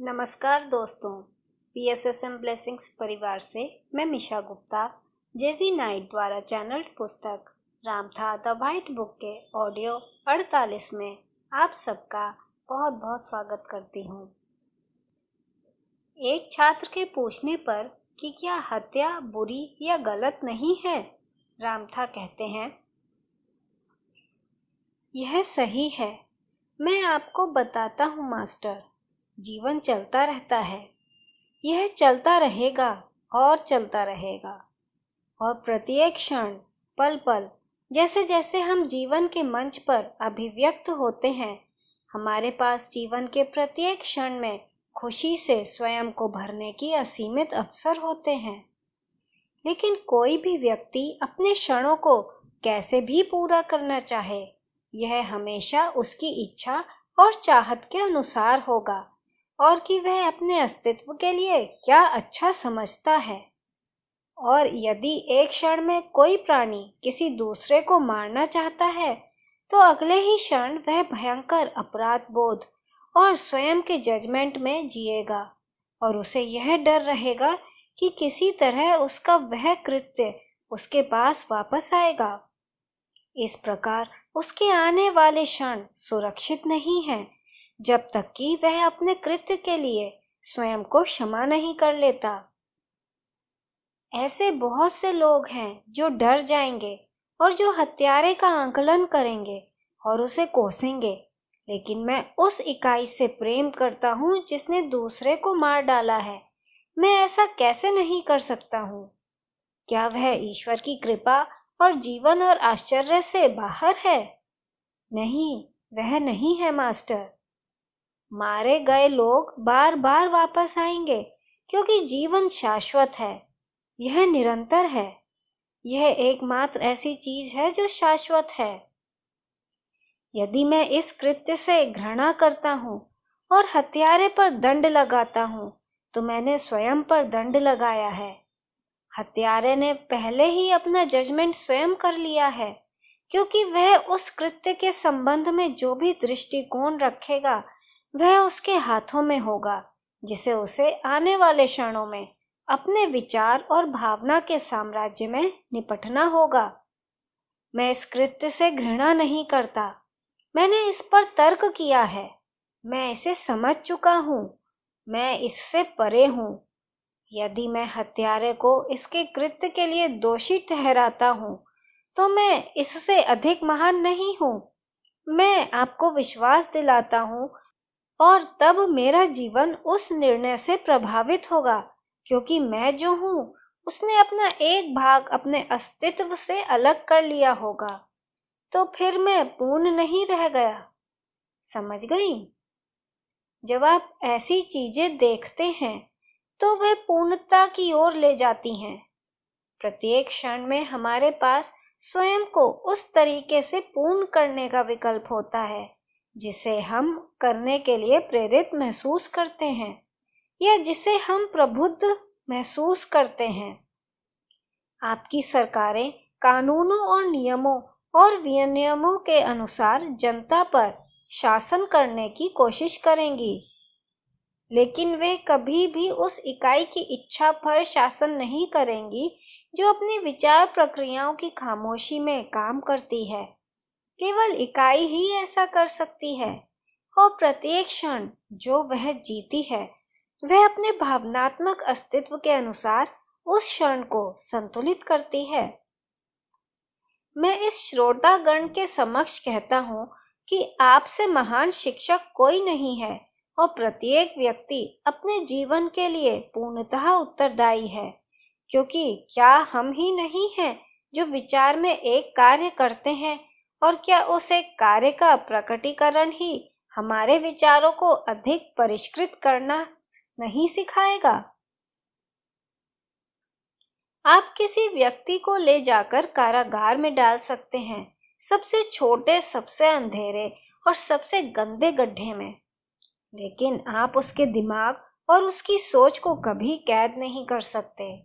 नमस्कार दोस्तों, PSSM blessings परिवार से मैं मिशा गुप्ता जेजी नाइट द्वारा चैनल्ड पुस्तक रामथा द वाइट बुक के ऑडियो 48 में आप सबका बहुत बहुत स्वागत करती हूँ। एक छात्र के पूछने पर कि क्या हत्या बुरी या गलत नहीं है, रामथा कहते हैं, यह सही है। मैं आपको बताता हूँ मास्टर, जीवन चलता रहता है, यह चलता रहेगा और चलता रहेगा। और प्रत्येक क्षण पल पल जैसे जैसे हम जीवन के मंच पर अभिव्यक्त होते हैं, हमारे पास जीवन के प्रत्येक क्षण में खुशी से स्वयं को भरने की असीमित अवसर होते हैं। लेकिन कोई भी व्यक्ति अपने क्षणों को कैसे भी पूरा करना चाहे, यह हमेशा उसकी इच्छा और चाहत के अनुसार होगा और कि वह अपने अस्तित्व के लिए क्या अच्छा समझता है। और यदि एक क्षण में कोई प्राणी किसी दूसरे को मारना चाहता है, तो अगले ही क्षण वह भयंकर अपराध बोध और स्वयं के जजमेंट में जिएगा और उसे यह डर रहेगा कि किसी तरह उसका वह कृत्य उसके पास वापस आएगा। इस प्रकार उसके आने वाले क्षण सुरक्षित नहीं हैं, जब तक कि वह अपने कृत्य के लिए स्वयं को क्षमा नहीं कर लेता। ऐसे बहुत से लोग हैं जो डर जाएंगे और जो हत्यारे का आकलन करेंगे और उसे कोसेंगे, लेकिन मैं उस इकाई से प्रेम करता हूँ जिसने दूसरे को मार डाला है। मैं ऐसा कैसे नहीं कर सकता हूँ? क्या वह ईश्वर की कृपा और जीवन और आश्चर्य से बाहर है? नहीं, वह नहीं है मास्टर। मारे गए लोग बार बार वापस आएंगे, क्योंकि जीवन शाश्वत है, यह निरंतर है। यह एकमात्र ऐसी चीज है जो शाश्वत है। यदि मैं इस कृत्य से घृणा करता हूँ और हत्यारे पर दंड लगाता हूँ, तो मैंने स्वयं पर दंड लगाया है। हत्यारे ने पहले ही अपना जजमेंट स्वयं कर लिया है, क्योंकि वह उस कृत्य के संबंध में जो भी दृष्टिकोण रखेगा वह उसके हाथों में होगा, जिसे उसे आने वाले क्षणों में अपने विचार और भावना के साम्राज्य में निपटना होगा। मैं इस कृत्य से घृणा नहीं करता, मैंने इस पर तर्क किया है, मैं इसे समझ चुका हूँ, मैं इससे परे हूँ। यदि मैं हत्यारे को इसके कृत्य के लिए दोषी ठहराता हूँ, तो मैं इससे अधिक महान नहीं हूँ। मैं आपको विश्वास दिलाता हूँ और तब मेरा जीवन उस निर्णय से प्रभावित होगा, क्योंकि मैं जो हूँ उसने अपना एक भाग अपने अस्तित्व से अलग कर लिया होगा। तो फिर मैं पूर्ण नहीं रह गया। समझ गई? जब आप ऐसी चीजें देखते हैं तो वे पूर्णता की ओर ले जाती हैं। प्रत्येक क्षण में हमारे पास स्वयं को उस तरीके से पूर्ण करने का विकल्प होता है जिसे हम करने के लिए प्रेरित महसूस करते हैं या जिसे हम प्रबुद्ध महसूस करते हैं। आपकी सरकारें कानूनों और नियमों और विनियमों के अनुसार जनता पर शासन करने की कोशिश करेंगी, लेकिन वे कभी भी उस इकाई की इच्छा पर शासन नहीं करेंगी जो अपनी विचार प्रक्रियाओं की खामोशी में काम करती है। केवल इकाई ही ऐसा कर सकती है, और प्रत्येक क्षण जो वह जीती है वह अपने भावनात्मक अस्तित्व के अनुसार उस क्षण को संतुलित करती है। मैं इस श्रोतागण के समक्ष कहता हूँ कि आपसे महान शिक्षक कोई नहीं है और प्रत्येक व्यक्ति अपने जीवन के लिए पूर्णतः उत्तरदायी है, क्योंकि क्या हम ही नहीं हैं जो विचार में एक कार्य करते हैं, और क्या उस एक कार्य का प्रकटीकरण ही हमारे विचारों को अधिक परिष्कृत करना नहीं सिखाएगा? आप किसी व्यक्ति को ले जाकर कारागार में डाल सकते हैं, सबसे छोटे, सबसे अंधेरे और सबसे गंदे गड्ढे में, लेकिन आप उसके दिमाग और उसकी सोच को कभी कैद नहीं कर सकते।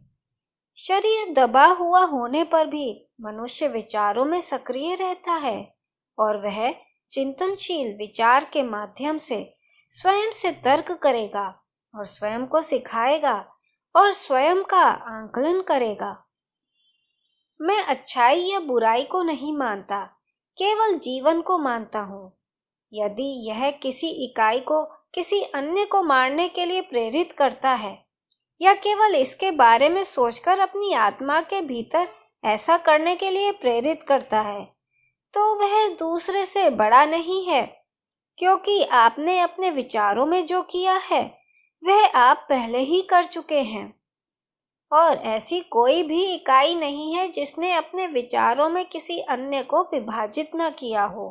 शरीर दबा हुआ होने पर भी मनुष्य विचारों में सक्रिय रहता है और वह चिंतनशील विचार के माध्यम से स्वयं से तर्क करेगा और स्वयं को सिखाएगा और स्वयं का आकलन करेगा। मैं अच्छाई या बुराई को नहीं मानता, केवल जीवन को मानता हूँ। यदि यह किसी इकाई को किसी अन्य को मारने के लिए प्रेरित करता है या केवल इसके बारे में सोचकर अपनी आत्मा के भीतर ऐसा करने के लिए प्रेरित करता है, तो वह दूसरे से बड़ा नहीं है, क्योंकि आपने अपने विचारों में जो किया है वह आप पहले ही कर चुके हैं। और ऐसी कोई भी इकाई नहीं है जिसने अपने विचारों में किसी अन्य को विभाजित न किया हो।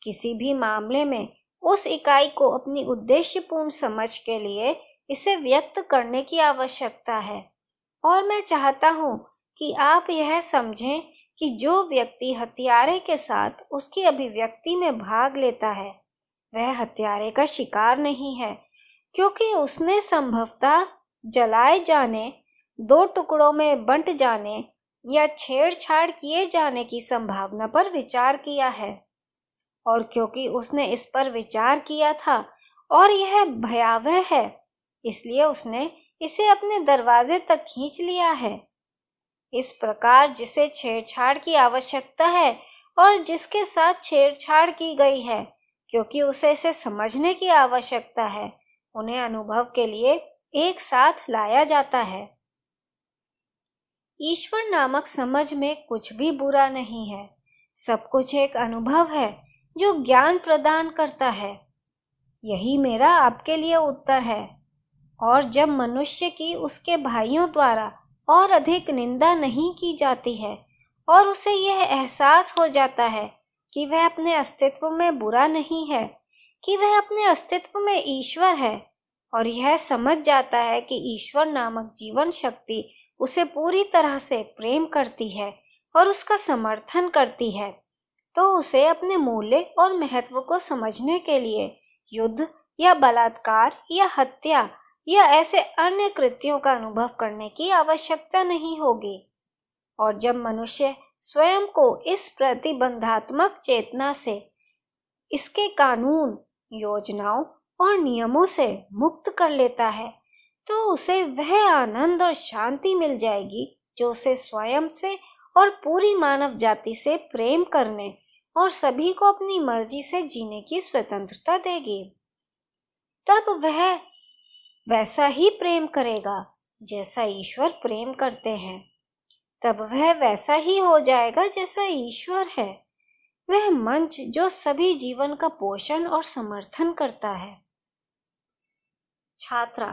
किसी भी मामले में उस इकाई को अपनी उद्देश्यपूर्ण समझ के लिए इसे व्यक्त करने की आवश्यकता है। और मैं चाहता हूँ कि आप यह समझें कि जो व्यक्ति हत्यारे के साथ उसकी अभिव्यक्ति में भाग लेता है वह हत्यारे का शिकार नहीं है, क्योंकि उसने संभवतः जलाए जाने, दो टुकड़ों में बंट जाने या छेड़छाड़ किए जाने की संभावना पर विचार किया है। और क्योंकि उसने इस पर विचार किया था और यह भयावह है, इसलिए उसने इसे अपने दरवाजे तक खींच लिया है। इस प्रकार जिसे छेड़छाड़ की आवश्यकता है और जिसके साथ छेड़छाड़ की गई है, क्योंकि उसे इसे समझने की आवश्यकता है, उन्हें अनुभव के लिए एक साथ लाया जाता है। ईश्वर नामक समझ में कुछ भी बुरा नहीं है। सब कुछ एक अनुभव है जो ज्ञान प्रदान करता है। यही मेरा आपके लिए उत्तर है। और जब मनुष्य की उसके भाइयों द्वारा और अधिक निंदा नहीं की जाती है और उसे यह एहसास हो जाता है कि वह अपने अस्तित्व में बुरा नहीं है, कि वह अपने अस्तित्व में ईश्वर है, और यह समझ जाता है कि ईश्वर नामक जीवन शक्ति उसे पूरी तरह से प्रेम करती है और उसका समर्थन करती है, तो उसे अपने मूल्य और महत्व को समझने के लिए युद्ध या बलात्कार या हत्या या ऐसे अन्य कृत्यों का अनुभव करने की आवश्यकता नहीं होगी। और जब मनुष्य स्वयं को इस प्रतिबंधात्मक चेतना से, इसके कानून, योजनाओं और नियमों से मुक्त कर लेता है, तो उसे वह आनंद और शांति मिल जाएगी जो उसे स्वयं से और पूरी मानव जाति से प्रेम करने और सभी को अपनी मर्जी से जीने की स्वतंत्रता देगी। तब वह वैसा ही प्रेम करेगा जैसा ईश्वर प्रेम करते हैं। तब वह वैसा ही हो जाएगा जैसा ईश्वर है, वह मंच जो सभी जीवन का पोषण और समर्थन करता है। छात्रा: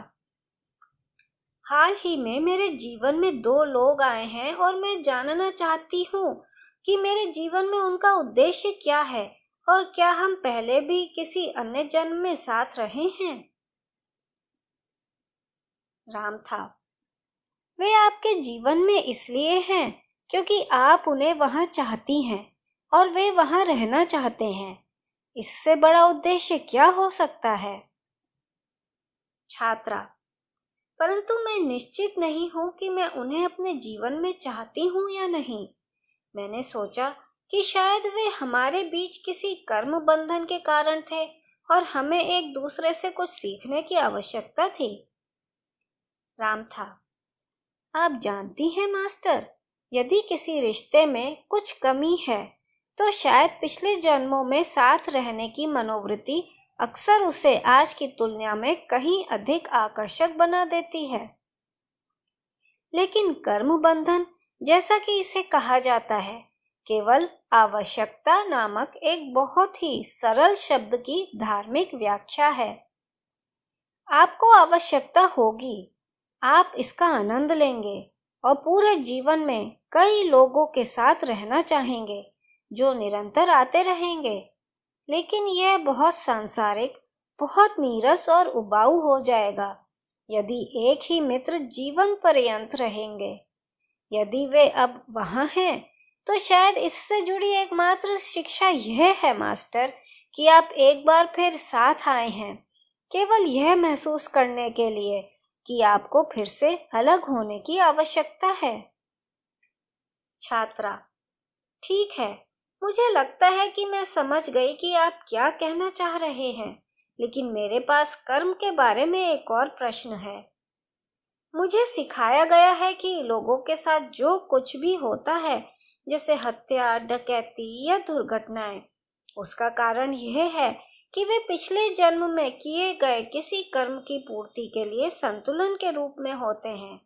हाल ही में मेरे जीवन में 2 लोग आए हैं और मैं जानना चाहती हूँ कि मेरे जीवन में उनका उद्देश्य क्या है और क्या हम पहले भी किसी अन्य जन्म में साथ रहे हैं। राम था: वे आपके जीवन में इसलिए हैं क्योंकि आप उन्हें वहां चाहती हैं और वे वहां रहना चाहते हैं। इससे बड़ा उद्देश्य क्या हो सकता है। छात्रा: परंतु मैं निश्चित नहीं हूं कि मैं उन्हें अपने जीवन में चाहती हूं या नहीं। मैंने सोचा कि शायद वे हमारे बीच किसी कर्म बंधन के कारण थे और हमें एक दूसरे से कुछ सीखने की आवश्यकता थी। राम था: आप जानती हैं मास्टर, यदि किसी रिश्ते में कुछ कमी है तो शायद पिछले जन्मों में साथ रहने की मनोवृत्ति अक्सर उसे आज की तुलना में कहीं अधिक आकर्षक बना देती है। लेकिन कर्म बंधन, जैसा कि इसे कहा जाता है, केवल आवश्यकता नामक एक बहुत ही सरल शब्द की धार्मिक व्याख्या है। आपको आवश्यकता होगी, आप इसका आनंद लेंगे और पूरे जीवन में कई लोगों के साथ रहना चाहेंगे जो निरंतर आते रहेंगे, लेकिन यह बहुत सांसारिक, बहुत नीरस और उबाऊ हो जाएगा यदि एक ही मित्र जीवन पर्यंत रहेंगे। यदि वे अब वहां हैं तो शायद इससे जुड़ी एकमात्र शिक्षा यह है मास्टर कि आप एक बार फिर साथ आए हैं, केवल यह महसूस करने के लिए कि आपको फिर से अलग होने की आवश्यकता है। छात्रा: ठीक है, मुझे लगता है कि मैं समझ गई कि आप क्या कहना चाह रहे हैं। लेकिन मेरे पास कर्म के बारे में एक और प्रश्न है। मुझे सिखाया गया है कि लोगों के साथ जो कुछ भी होता है, जैसे हत्या, डकैती या दुर्घटनाएं, उसका कारण यह है कि वे पिछले जन्म में किए गए किसी कर्म की पूर्ति के लिए संतुलन के रूप में होते हैं।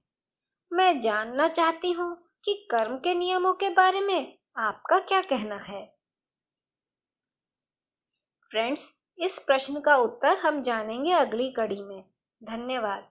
मैं जानना चाहती हूँ कि कर्म के नियमों के बारे में आपका क्या कहना है? फ्रेंड्स, इस प्रश्न का उत्तर हम जानेंगे अगली कड़ी में। धन्यवाद।